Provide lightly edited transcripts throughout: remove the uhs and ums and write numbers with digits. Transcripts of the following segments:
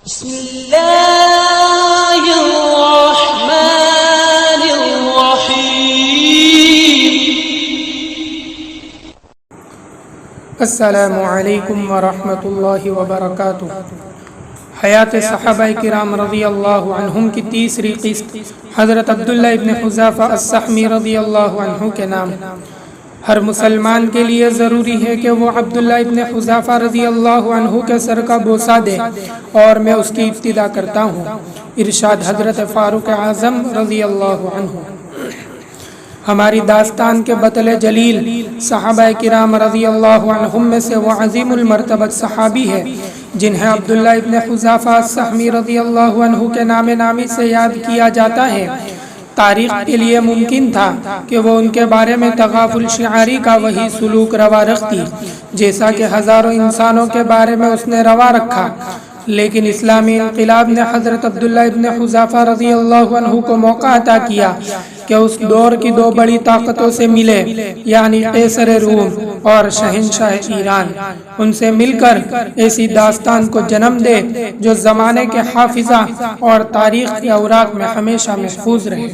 بسم اللہ الرحمن الرحیم۔ السلام علیکم ورحمۃ اللہ وبرکاتہ۔ حیات صحابہ کرام رضی اللہ عنہم کی تیسری قسط حضرت عبداللہ ابن حذافہ السہمی رضی اللہ عنہ کے نام۔ ہر مسلمان کے لیے ضروری ہے کہ وہ عبداللہ ابن حذافہ رضی اللہ عنہ کے سر کا بوسہ دے، اور میں اس کی ابتدا کرتا ہوں۔ ارشاد حضرت فاروق اعظم رضی اللہ عنہ۔ ہماری داستان کے بطل جلیل صحابہ کرام رضی اللہ عنہم میں سے وہ عظیم المرتبت صحابی ہے جنہیں عبداللہ ابن حذافہ السہمی رضی اللہ عنہ کے نام نامی سے یاد کیا جاتا ہے۔ تاریخ کے لیے ممکن تھا کہ وہ ان کے بارے میں تغافل شعاری کا وہی سلوک روا رکھتی جیسا کہ ہزاروں انسانوں کے بارے میں اس نے روا رکھا، لیکن اسلامی انقلاب نے حضرت عبداللہ ابن حذافہ رضی اللہ عنہ کو موقع عطا کیا کہ اس دور کی دو بڑی طاقتوں سے ملے، یعنی قیصر روم اور شہنشاہ ایران۔ ان سے مل کر ایسی داستان کو جنم دے جو زمانے کے حافظہ اور تاریخ کے اوراق میں ہمیشہ محفوظ رہے۔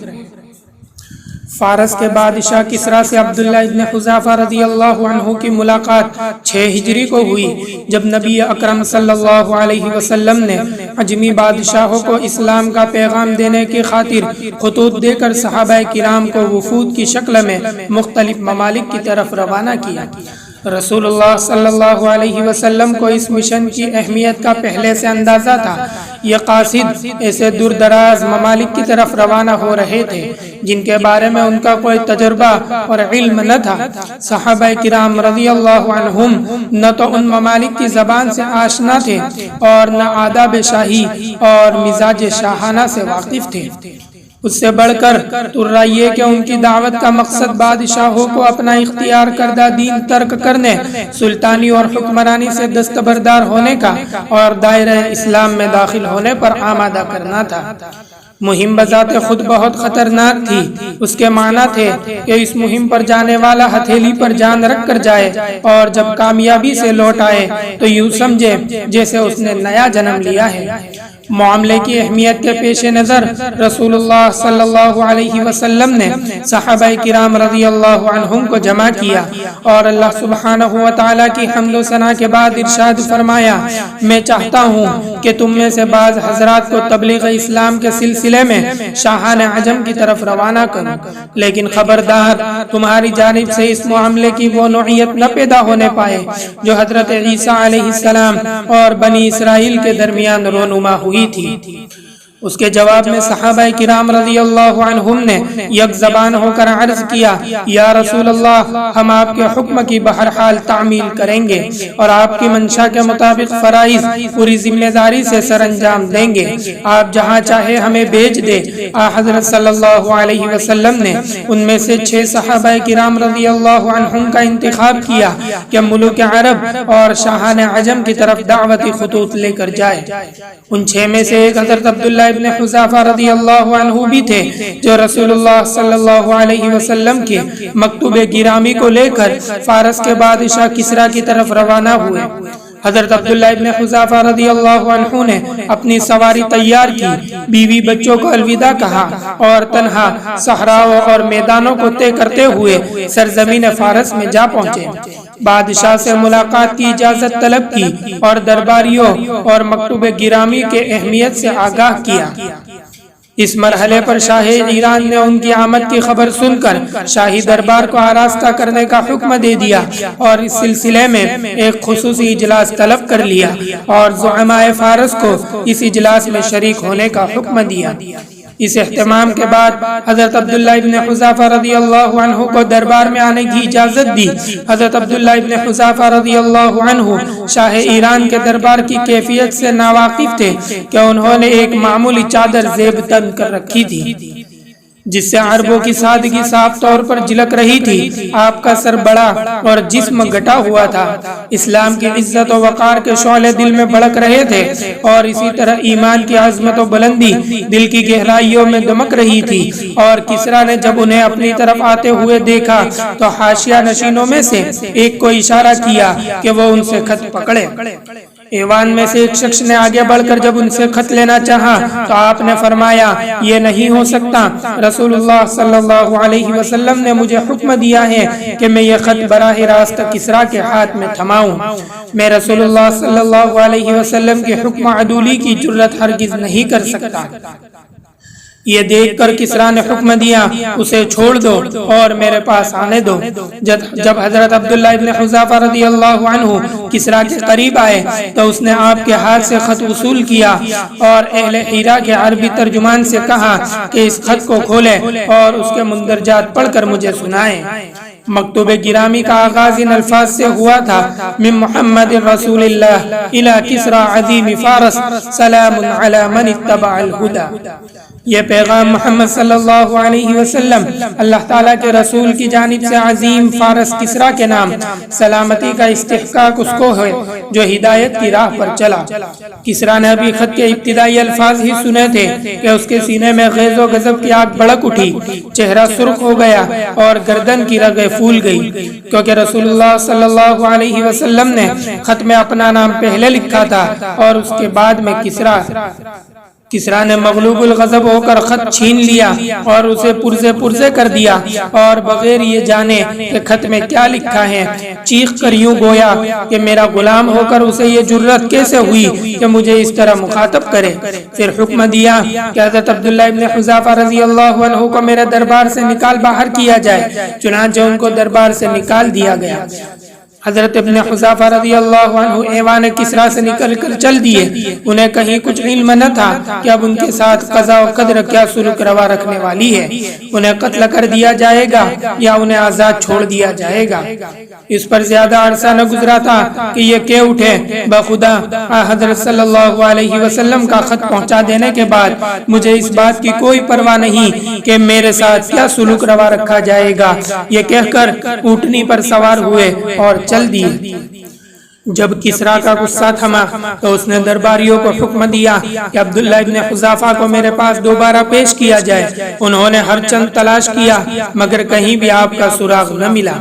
فارس کے بادشاہ کسریٰ سے عبداللہ ابن حذافہ رضی اللہ عنہ کی ملاقات 6 ہجری کو ہوئی، جب نبی اکرم صلی اللہ علیہ وسلم نے عجمی بادشاہوں کو اسلام کا پیغام دینے کی خاطر خطوط دے کر صحابہ کرام کو وفود کی شکل میں مختلف ممالک کی طرف روانہ کیا۔ رسول اللہ صلی اللہ علیہ وسلم کو اس مشن کی اہمیت کا پہلے سے اندازہ تھا۔ یہ قاصد ایسے دور دراز ممالک کی طرف روانہ ہو رہے تھے جن کے بارے میں ان کا کوئی تجربہ اور علم نہ تھا۔ صحابہ کرام رضی اللہ عنہم نہ تو ان ممالک کی زبان سے آشنا تھے اور نہ آداب شاہی اور مزاج شاہانہ سے واقف تھے۔ اس سے بڑھ کر ترا یہ کہ ان کی دعوت کا مقصد بادشاہوں کو اپنا اختیار کردہ دین ترک کرنے، سلطانی اور حکمرانی سے دستبردار ہونے کا اور دائرہ اسلام میں داخل ہونے پر آمادہ کرنا تھا۔ مہم بذات خود بہت خطرناک تھی۔ اس کے معنی تھے کہ اس مہم پر جانے والا ہتھیلی پر جان رکھ کر جائے اور جب کامیابی سے لوٹ آئے تو یوں سمجھے جیسے اس نے نیا جنم لیا ہے۔ معاملے کی اہمیت کے پیش نظر رسول اللہ صلی اللہ علیہ وسلم نے صحابہ کرام رضی اللہ عنہم کو جمع کیا اور اللہ سبحانہ و تعالیٰ کی حمد و ثنا کے بعد ارشاد فرمایا، میں چاہتا ہوں کہ تم میں سے بعض حضرات کو تبلیغ اسلام کے سلسلے میں شاہان عجم کی طرف روانہ کروں، لیکن خبردار تمہاری جانب سے اس معاملے کی وہ نوعیت نہ پیدا ہونے پائے جو حضرت عیسیٰ علیہ السلام اور بنی اسرائیل کے درمیان رونما ہوئی تھی۔ اس کے جواب میں صحابہ کرام رضی اللہ عنہم نے یک زبان ہو کر عرض کیا، یا رسول اللہ، ہم آپ کے حکم کی بہرحال تعمیل کریں گے اور آپ کی منشا کے مطابق فرائض پوری ذمہ داری سے سر انجام دیں گے۔ آپ جہاں چاہے ہمیں بھیج دے۔ حضرت صلی اللہ علیہ وسلم نے ان میں سے 6 صحابہ کرام رضی اللہ عنہم کا انتخاب کیا کہ ملوک عرب اور شاہان عجم کی طرف دعوتی خطوط لے کر جائے۔ ان 6 میں سے ایک حضرت عبداللہ ابن حذافہ رضی اللہ عنہ بھی تھے جو رسول اللہ صلی اللہ علیہ وسلم کے مکتوب گرامی کو لے کر فارس کے بادشاہ کسریٰ کی طرف روانہ ہوئے۔ حضرت عبداللہ ابن حذافہ رضی اللہ عنہ نے اپنی سواری تیار کی، بیوی بچوں کو الوداع کہا اور تنہا صحراؤں اور میدانوں کو طے کرتے ہوئے سرزمین فارس میں جا پہنچے۔ بادشاہ سے ملاقات کی اجازت طلب کی اور درباریوں اور مکتوب گرامی کے اہمیت سے آگاہ کیا۔ اس مرحلے پر شاہ ایران نے ان کی آمد کی خبر سن کر شاہی دربار کو آراستہ کرنے کا حکم دے دیا اور اس سلسلے میں ایک خصوصی اجلاس طلب کر لیا اور زعماء فارس کو اس اجلاس میں شریک ہونے کا حکم دیا۔ اس اہتمام کے بعد حضرت عبداللہ ابن حذافہ رضی اللہ عنہ کو دربار میں آنے کی اجازت دی۔ حضرت عبداللہ ابن حذافہ رضی اللہ عنہ شاہ ایران کے دربار کی کیفیت سے ناواقف تھے کہ انہوں نے ایک معمولی چادر زیب تن کر رکھی تھی جس سے عربوں کی سادگی صاف طور پر جھلک رہی تھی۔ آپ کا سر بڑا اور جسم گٹا ہوا تھا۔ اسلام کی عزت و وقار کے شعلے دل میں بھڑک رہے تھے اور اسی طرح ایمان کی عظمت و بلندی دل کی گہرائیوں میں دمک رہی تھی۔ اور کسریٰ نے جب انہیں اپنی طرف آتے ہوئے دیکھا تو حاشیہ نشینوں میں سے ایک کو اشارہ کیا کہ وہ ان سے خط پکڑے۔ ایوان میں سے ایک شخص نے آگے بڑھ کر جب ان سے خط لینا چاہا تو آپ نے فرمایا یہ نہیں ہو سکتا، رسول اللہ صلی اللہ علیہ وسلم نے مجھے حکم دیا ہے کہ میں یہ خط براہ راست کسریٰ کے ہاتھ میں تھماؤں، میں رسول اللہ صلی اللہ علیہ وسلم کے حکم عدولی کی جرت ہرگز نہیں کر سکتا۔ یہ دیکھ کر کسریٰ نے حکم دیا اسے چھوڑ دو اور میرے پاس آنے دو۔ جب حضرت عبداللہ ابن حذافہ رضی اللہ عنہ کسریٰ کے قریب آئے تو اس نے آپ کے ہاتھ سے خط وصول کیا اور اہل حیرہ کے عربی ترجمان سے کہا کہ اس خط کو کھولے اور اس کے مندرجات پڑھ کر مجھے سنائیں۔ مکتوب گرامی کا آغاز ان الفاظ سے ہوا تھا، من محمد رسول اللہ الى کسریٰ عظیم فارس سلام علی من اتبع الہدی۔ یہ پیغام محمد صلی اللہ علیہ وسلم اللہ تعالیٰ کے رسول کی جانب سے عظیم فارس کسریٰ کے نام، سلامتی کا استحقاق اس کو ہے جو ہدایت کی راہ پر چلا۔ کسریٰ نے ابھی خط کے ابتدائی الفاظ ہی سنے تھے کہ اس کے سینے میں غیظ و غضب کی آگ بھڑک اٹھی، چہرہ سرخ ہو گیا اور گردن کی رگیں پھول گئی، کیونکہ رسول اللہ صلی اللہ علیہ وسلم نے خط میں اپنا نام پہلے لکھا تھا اور اس کے بعد میں کسریٰ نے مغلوب الغضب ہو کر خط چھین لیا اور اسے پرزے کر دیا اور بغیر یہ جانے کہ خط میں کیا لکھا ہے چیخ کر یوں گویا کہ میرا غلام ہو کر اسے یہ جرت کیسے ہوئی کہ مجھے اس طرح مخاطب کرے۔ پھر حکم دیا کہ حضرت عبداللہ ابن حذافہ رضی اللہ عنہ کو میرے دربار سے نکال باہر کیا جائے، چنانچہ ان کو دربار سے نکال دیا گیا۔ حضرت ابن حذافہ رضی اللہ عنہ ایوان کسریٰ سے نکل کر چل دیے، انہیں کہیں کچھ علم نہ تھا کہ اب ان کے ساتھ قضا و قدر کیا سلوک روا رکھنے والی ہے، انہیں قتل کر دیا جائے گا یا انہیں آزاد چھوڑ دیا جائے گا۔ اس پر زیادہ عرصہ نہ گزرا تھا کہ یہ کہہ اٹھے بخدا حضرت صلی اللہ علیہ وسلم کا خط پہنچا دینے کے بعد مجھے اس بات کی کوئی پرواہ نہیں کہ میرے ساتھ کیا سلوک روا رکھا جائے گا، یہ کہہ کر اونٹنی پر سوار ہوئے اور چل دیے۔ جب کسریٰ کا غصہ تھما تو اس نے درباریوں کو حکم دیا کہ عبداللہ ابن حذافہ کو میرے پاس دوبارہ پیش کیا جائے۔ انہوں نے ہر چند تلاش کیا مگر کہیں بھی آپ کا سراغ نہ ملا۔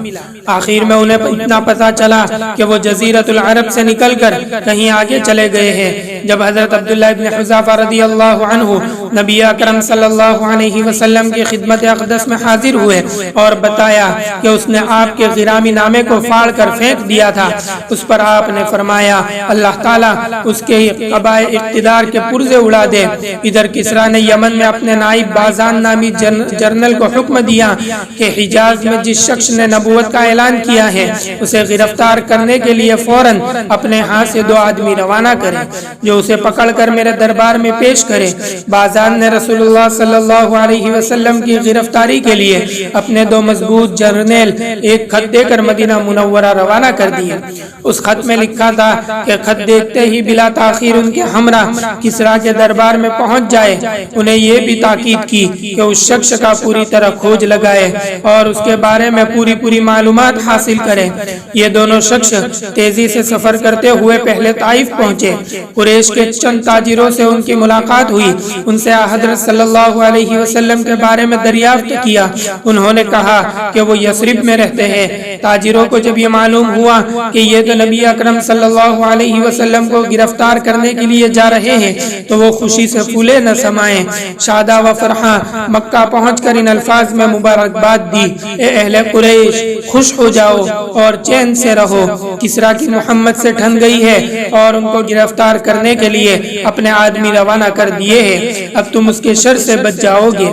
آخر میں انہیں اتنا پتہ چلا کہ وہ جزیرۃ العرب سے نکل کر کہیں آگے چلے گئے ہیں۔ جب حضرت عبداللہ ابن حذافہ رضی اللہ عنہ نبی اکرم صلی اللہ علیہ وسلم کی خدمت اقدس میں حاضر ہوئے اور بتایا کہ اس نے آپ کے غرامی نامے کو پھاڑ کر پھینک دیا تھا، اس پر آپ نے فرمایا اللہ تعالیٰ اس کے قبائے اقتدار کے پرزے اڑا دے۔ ادھر کسریٰ نے یمن میں اپنے نائب بازان نامی جنرل کو حکم دیا کہ حجاز میں جس شخص نے نبوت کا اعلان کیا ہے اسے گرفتار کرنے کے لیے فوراً اپنے ہاتھ سے 2 آدمی روانہ کرے جو اسے پکڑ کر میرے دربار میں پیش کرے۔ بازان نے رسول اللہ صلی اللہ علیہ وسلم کی گرفتاری کے لیے اپنے 2 مضبوط جرنیل ایک خط دے کر مدینہ منورہ روانہ کر دیے۔ اس خط میں لکھا تھا کہ خط دیکھتے ہی بلا تاخیر ان کے ہمراہ کسریٰ کے دربار میں پہنچ جائے، انہیں یہ بھی تاکید کی کہ اس شخص کا پوری طرح کھوج لگائے اور اس کے بارے میں پوری معلومات حاصل کرے۔ یہ دونوں شخص تیزی سے سفر کرتے ہوئے پہلے طائف پہنچے۔ قریش کے چند تاجروں سے ان کی ملاقات ہوئی، ان سے حضرت صلی اللہ علیہ وسلم کے بارے میں دریافت کیا۔ انہوں نے کہا کہ وہ یثرب میں رہتے ہیں۔ تاجروں کو جب یہ معلوم ہوا کہ یہ تو نبی اکرم صلی اللہ علیہ وسلم کو گرفتار کرنے کے لیے جا رہے ہیں تو وہ خوشی سے پھولے نہ سمائیں، شادہ و فرحاں مکہ پہنچ کر ان الفاظ میں مبارکباد دی، اے اہل قریش خوش ہو جاؤ اور چین سے رہو، کسریٰ کی محمد سے ٹھن گئی ہے اور ان کو گرفتار کرنے کے لیے اپنے آدمی روانہ کر دیے ہیں، اب تم اس کے شر سے بچ جاؤ گے۔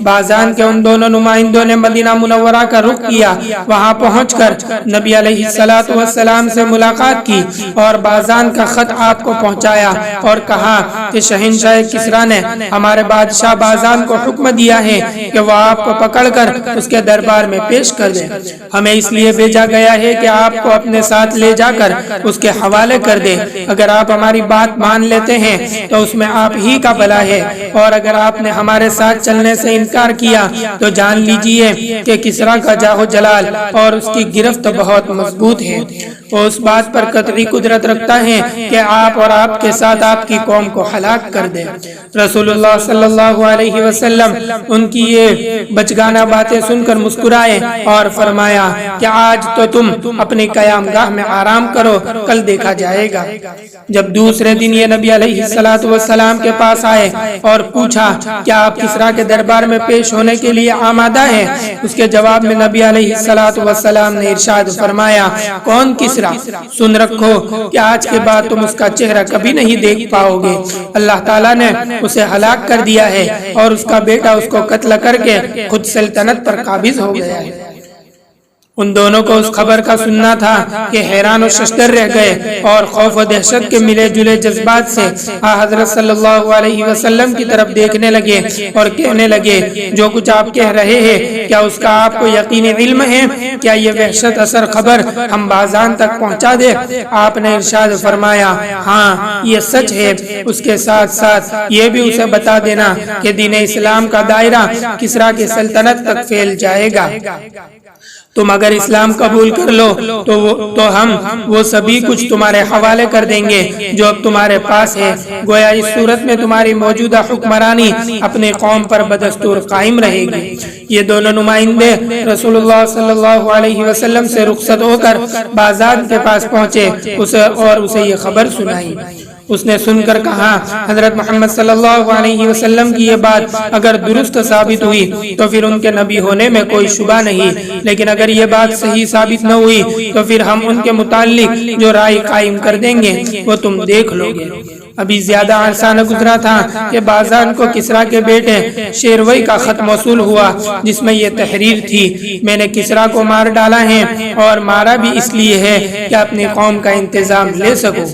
بازان کے ان دونوں نمائندوں نے مدینہ منورہ کا رخ کیا، وہاں پہنچ کر نبی علیہ السلام سے ملاقات کی اور بازان کا خط آپ کو پہنچایا اور کہا کہ شہنشاہ کسریٰ نے ہمارے بادشاہ بازان کو حکم دیا ہے کہ وہ آپ کو پکڑ کر اس کے دربار میں پیش کر دے، ہمیں اس لیے بھیجا گیا ہے کہ آپ کو اپنے ساتھ لے جا کر اس کے حوالے کر دے۔ اگر آپ ہماری بات مان لیتے ہیں تو اس میں آپ ہی کا بھلا ہے، اور اگر آپ نے ہمارے ساتھ چلنے سے انکار کیا تو جان لیجئے کہ کسریٰ کا جاہ و جلال اور اس کی گرفت بہت مضبوط ہے۔ وہ اس بات پر قطعی قدرت رکھتا ہے کہ آپ اور آپ کے ساتھ آپ کی قوم کو ہلاک کر دے۔ رسول اللہ صلی اللہ علیہ وسلم ان کی یہ بچگانہ باتیں سن کر مسکرائے اور فرمایا کہ آج تو تم اپنی قیام گاہ میں آرام کرو، کل دیکھا جائے گا۔ جب دوسرے دن یہ نبی علیہ السلام کے پاس آئے اور پوچھا کیا آپ کسریٰ کے دربار میں پیش ہونے کے لیے آمادہ ہیں؟ اس کے جواب میں نبی علیہ السلام نے ارشاد فرمایا، کون کسریٰ؟ سن رکھو کہ آج کے بعد تم اس کا چہرہ کبھی نہیں دیکھ پاؤ گے۔ اللہ تعالیٰ نے اسے ہلاک کر دیا ہے اور اس کا بیٹا اس کو قتل کر کے خود سلطنت پر قابض ہو گیا ہے۔ ان دونوں کو اس خبر کا سننا تھا کہ حیران و ششدر رہ گئے اور خوف و دہشت کے ملے جلے جذبات سے حضرت صلی اللہ علیہ وسلم کی طرف دیکھنے لگے اور کہنے لگے، جو کچھ آپ کہہ رہے ہیں کیا اس کا آپ کو یقینی علم ہے؟ کیا یہ وحشت اثر خبر ہم بازان تک پہنچا دے؟ آپ نے ارشاد فرمایا، ہاں یہ سچ ہے۔ اس کے ساتھ ساتھ یہ بھی اسے بتا دینا کہ دین اسلام کا دائرہ کسریٰ کی سلطنت تک پھیل جائے گا۔ تم اگر اسلام قبول کر لو تو ہم وہ سبھی کچھ تمہارے حوالے کر دیں گے جو اب تمہارے پاس ہے۔ گویا اس صورت میں تمہاری موجودہ حکمرانی اپنے قوم پر بدستور قائم رہے گی۔ یہ دونوں نمائندے رسول اللہ صلی اللہ علیہ وسلم سے رخصت ہو کر بازار کے پاس پہنچے اور اسے یہ خبر سنائی۔ اس نے سن کر کہا، حضرت محمد صلی اللہ علیہ وسلم کی یہ بات اگر درست ثابت ہوئی تو پھر ان کے نبی ہونے میں کوئی شبہ نہیں، لیکن اگر یہ بات صحیح ثابت نہ ہوئی تو پھر ہم ان کے متعلق جو رائے قائم کر دیں گے وہ تم دیکھ لو گے۔ ابھی زیادہ عرصہ نہ گزرا تھا کہ بازان کو کسریٰ کے بیٹے شیروی کا خط موصول ہوا جس میں یہ تحریر تھی، میں نے کسریٰ کو مار ڈالا ہے اور مارا بھی اس لیے ہے کہ اپنی قوم کا انتظام لے سکوں۔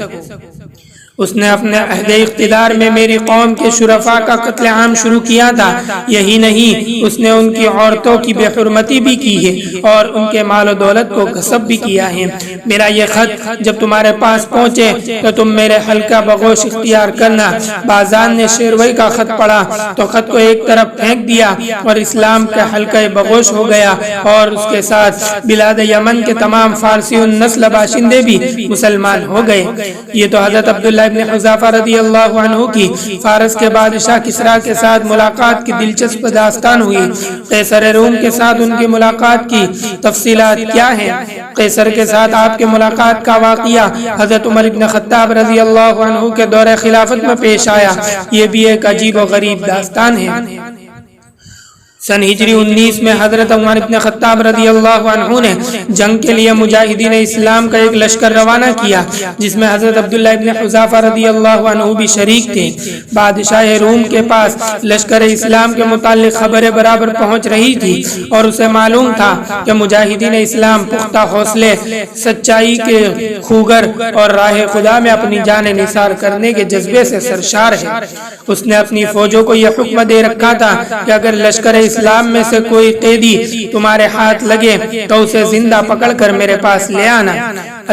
اس نے اپنے عہد اقتدار میں میری قوم کے شرفاء کا قتل عام شروع کیا تھا۔ یہی نہیں، اس نے ان کی عورتوں کی بے حرمتی بھی کی ہے اور ان کے مال و دولت کو غصب بھی کیا ہے۔ میرا یہ خط جب تمہارے پاس پہنچے تو تم میرے حلقہ بغوش اختیار کرنا۔ بازان نے شیروی کا خط پڑھا تو خط کو ایک طرف پھینک دیا اور اسلام کے حلقہ بغوش ہو گیا اور اس کے ساتھ بلاد یمن کے تمام فارسی النسل باشندے بھی مسلمان ہو گئے۔ یہ تو حضرت عبداللہ ابن حذافہ رضی اللہ عنہ کی فارس کے بادشاہ کسریٰ کے ساتھ ملاقات کی دلچسپ داستان ہوئی۔ قیصر روم کے ساتھ ان کی ملاقات کی تفصیلات کیا ہیں؟ قیصر کے ساتھ آپ کے ملاقات کا واقعہ حضرت عمر ابن خطاب رضی اللہ عنہ کے دور خلافت میں پیش آیا۔ یہ بھی ایک عجیب و غریب داستان ہے۔ سن ہجری 19 میں حضرت عمر ابن خطاب رضی اللہ عنہ نے جنگ کے لیے مجاہدین اسلام کا ایک لشکر روانہ کیا جس میں حضرت عبداللہ ابن حذافہ رضی اللہ عنہ بھی شریک تھے۔ بادشاہ روم کے پاس لشکر اسلام کے متعلق خبریں برابر پہنچ رہی تھی اور اسے معلوم تھا کہ مجاہدین اسلام پختہ حوصلے، سچائی کے خوگر اور راہ خدا میں اپنی جان نثار کرنے کے جذبے سے سرشار ہے۔ اس نے اپنی فوجوں کو یہ حکم دے رکھا تھا کہ اگر لشکر اسلام میں سے کوئی قیدی تمہارے ہاتھ لگے تو اسے زندہ پکڑ کر میرے پاس لے آنا۔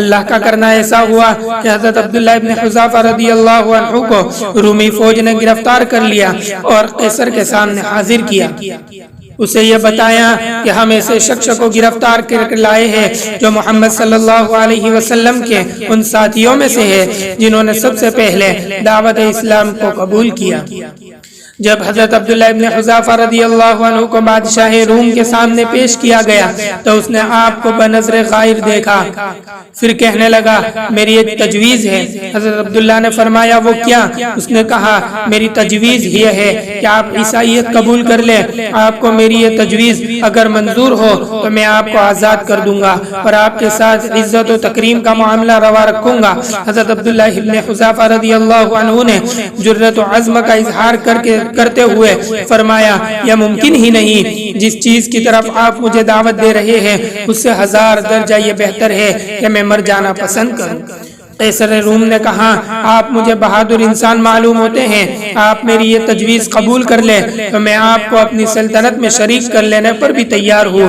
اللہ کا کرنا ایسا ہوا کہ حضرت عبداللہ ابن حذافہ رضی اللہ عنہ کو رومی فوج نے گرفتار کر لیا اور قیصر کے سامنے حاضر کیا۔ اسے یہ بتایا کہ ہم ایسے شخص کو گرفتار کر لائے ہیں جو محمد صلی اللہ علیہ وسلم کے ان ساتھیوں میں سے ہے جنہوں نے سب سے پہلے دعوت اسلام کو قبول کیا۔ جب حضرت عبداللہ ابن حذافہ رضی اللہ عنہ کو بادشاہ روم کے سامنے پیش کیا گیا تو اس نے آپ کو بنظر غائر دیکھا، پھر کہنے لگا میری ایک تجویز ہے۔ حضرت عبداللہ نے فرمایا وہ کیا؟ اس نے کہا میری تجویز یہ ہے کہ آپ عیسائیت قبول کر لیں۔ آپ کو میری یہ تجویز اگر منظور ہو تو میں آپ کو آزاد کر دوں گا اور آپ کے ساتھ عزت و تکریم کا معاملہ روا رکھوں گا۔ حضرت عبداللہ ابن حذافہ رضی اللہ عنہ نے جرأت و عزم کا اظہار کرتے ہوئے فرمایا یہ ممکن ہی نہیں، جس چیز کی طرف آپ مجھے دعوت دے رہے ہیں اس سے 1000 درجہ یہ بہتر ہے کہ میں مر جانا پسند کروں۔ قیصر روم نے کہا آپ مجھے بہادر انسان معلوم ہوتے ہیں، آپ میری یہ تجویز قبول کر لیں تو میں آپ کو اپنی سلطنت میں شریک کر لینے پر بھی تیار ہوں۔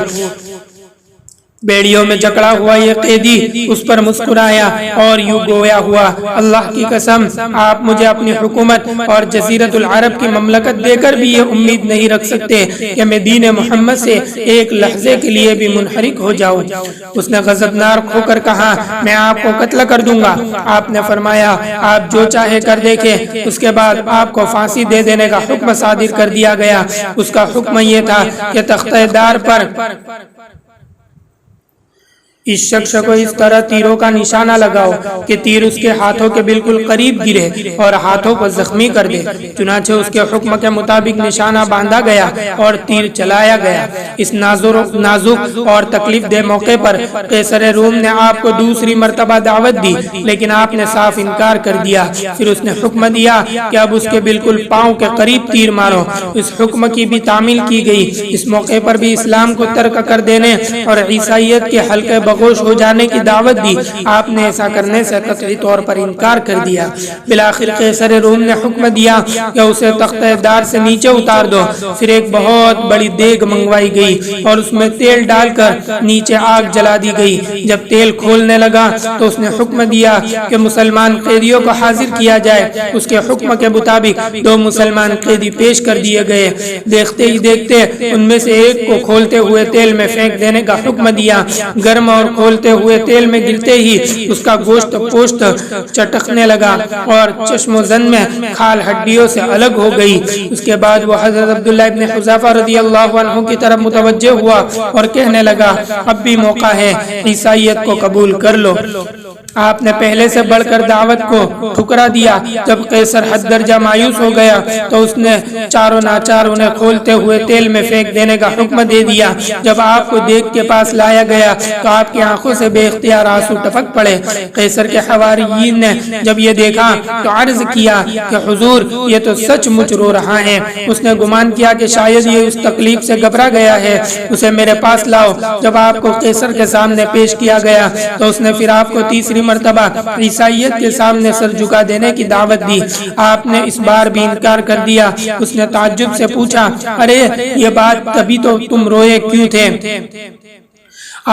بیڑیوں میں جکڑا ہوا یہ قیدی اس پر مسکرایا اور یوں گویا ہوا، اللہ کی قسم آپ مجھے اپنی حکومت اور جزیرت العرب کی مملکت دے کر بھی یہ امید نہیں رکھ سکتے کہ میں دین محمد سے ایک لحظے کے لیے بھی منحرف ہو جاؤں۔ اس نے غضبناک ہو کر کہا، میں آپ کو قتل کر دوں گا۔ آپ نے فرمایا، آپ جو چاہے کر دیکھیں۔ اس کے بعد آپ کو پھانسی دے دینے کا حکم صادر کر دیا گیا۔ اس کا حکم یہ تھا کہ تختہ دار پر اس شخص کو اس طرح تیروں کا نشانہ لگاؤ کہ تیر اس کے ہاتھوں کے بالکل قریب گرے اور ہاتھوں کو زخمی کر دے۔ چنانچہ اس کے حکم کے مطابق نشانہ باندھا گیا اور تیر چلایا گیا۔ اس نازک اور تکلیف دہ موقع پر قیصر روم نے آپ کو دوسری مرتبہ دعوت دی، لیکن آپ نے صاف انکار کر دیا۔ پھر اس نے حکم دیا کہ اب اس کے بالکل پاؤں کے قریب تیر مارو۔ اس حکم کی بھی تعمیل کی گئی۔ اس موقع پر بھی اسلام کو ترک کر دینے اور عیسائیت کے حلقے گوش ہو جانے کی دعوت دی۔ آپ نے ایسا کرنے سے قطعی طور پر انکار کر دیا۔ بالآخر قیصر روم نے حکم دیا کہ اسے تختہ دار سے نیچے اتار دو۔ پھر ایک بہت بڑی دیگ منگوائی گئی اور اس میں تیل ڈال کر نیچے آگ جلا دی گئی۔ جب تیل کھولنے لگا تو اس نے حکم دیا کہ مسلمان قیدیوں کو حاضر کیا جائے۔ اس کے حکم کے مطابق 2 مسلمان قیدی پیش کر دیے گئے۔ دیکھتے ہی دیکھتے ان میں سے ایک کو کھولتے ہوئے تیل میں پھینک دینے کا حکم دیا۔ گرم اور کھولتے ہوئے تیل میں گرتے ہی اس کا گوشت پوشت چٹکنے لگا اور چشم و زن میں کھال ہڈیوں سے الگ ہو گئی۔ اس کے بعد وہ حضرت عبداللہ ابن حذیفہ رضی اللہ عنہ کی طرف متوجہ ہوا اور کہنے لگا، اب بھی موقع ہے، عیسائیت کو قبول کر لو۔ آپ نے پہلے سے بڑھ کر دعوت کو ٹھکرا دیا۔ جب قیصر حد درجہ مایوس ہو گیا تو اس نے چاروں ناچار انہیں کھولتے ہوئے تیل میں پھینک دینے کا حکم دے دیا۔ جب آپ کو دیگ کے پاس لایا گیا تو آپ کی آنکھوں سے بے اختیار آنسو ٹپک پڑے۔ قیصر کے حواریین نے جب یہ دیکھا تو عرض کیا کہ حضور، یہ تو سچ مچ رو رہا ہے۔ اس نے گمان کیا کہ شاید یہ اس تکلیف سے گھبرا گیا ہے، اسے میرے پاس لاؤ۔ جب آپ کو قیصر کے سامنے پیش کیا گیا تو اس نے پھر آپ کو تیسری مرتبہ عیسائیت کے سامنے سر جھکا دینے کی دعوت دی۔ آپ نے اس بار بھی انکار کر دیا۔ اس نے تعجب سے پوچھا، ارے یہ بات تبھی تو تم روئے کیوں تھے؟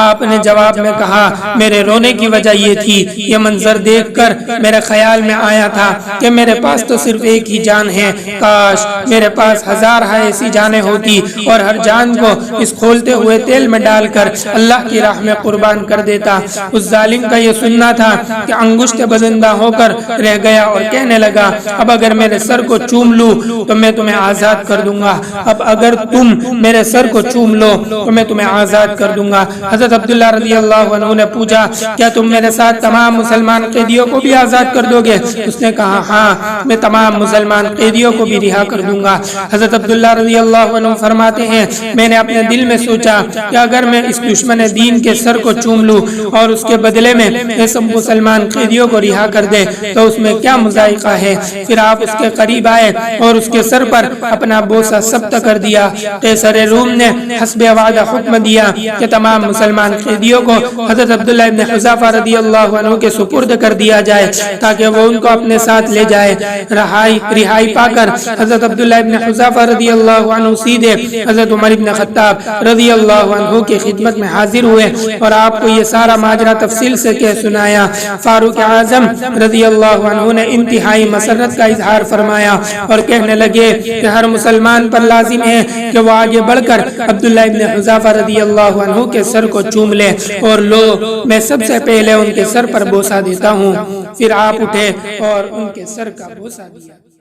آپ نے جواب میں کہا، میرے رونے کی وجہ یہ تھی، یہ منظر دیکھ کر میرے خیال میں آیا تھا کہ میرے پاس تو صرف ایک ہی جان ہے، کاش میرے پاس 1000 ایسی جانیں ہوتی اور ہر جان کو اس کھولتے ہوئے تیل میں ڈال کر اللہ کی راہ میں قربان کر دیتا۔ اس ظالم کا یہ سننا تھا کہ انگشت بدندہ ہو کر رہ گیا اور کہنے لگا، اب اگر میرے سر کو چوم لوں تو میں تمہیں آزاد کر دوں گا، اب اگر تم میرے سر کو چوم لو تو میں تمہیں آزاد کر دوں گا۔ حضرت عبداللہ رضی اللہ عنہ نے پوچھا، کیا تم میرے ساتھ تمام مسلمان قیدیوں کو بھی آزاد کر دو گے؟ اس نے کہا، ہاں، میں تمام مسلمان قیدیوں کو بھی رہا کر دوں گا۔ حضرت عبداللہ رضی اللہ عنہ فرماتے ہیں، میں نے اپنے دل میں سوچا کہ اگر میں اس دشمن دین کے سر کو چوم لوں اور اس کے بدلے میں یہ سب مسلمان قیدیوں کو رہا کر دے تو اس میں کیا مذائقہ ہے۔ پھر آپ اس کے قریب آئے اور اس کے سر پر اپنا بوسہ ثبت کر دیا۔ قیصر روم نے حسب وعدہ حکم دیا کہ تمام مسلمان قیدیوں کو حضرت عبداللہ ابن حذیفہ رضی اللہ عنہ کے سپرد کر دیا جائے تاکہ وہ ان کو اپنے ساتھ لے جائے۔ رہائی پا کر حضرت عبداللہ ابن حذیفہ رضی اللہ عنہ سیدھے حضرت عمر ابن خطاب رضی اللہ عنہ کی خدمت میں حاضر ہوئے اور آپ کو یہ سارا ماجرا تفصیل سے کہہ سنایا۔ فاروق اعظم رضی اللہ عنہ نے انتہائی مسرت کا اظہار فرمایا اور کہنے لگے کہ ہر مسلمان پر لازم ہے کہ وہ آگے بڑھ کر عبداللہ ابن حذیفہ رضی اللہ عنہ کے سر کو چوم لے، اور لو، میں سب سے پہلے ان کے سر پر بوسہ دیتا ہوں۔ پھر آپ اٹھے اور ان کے سر کا بوسہ دیا۔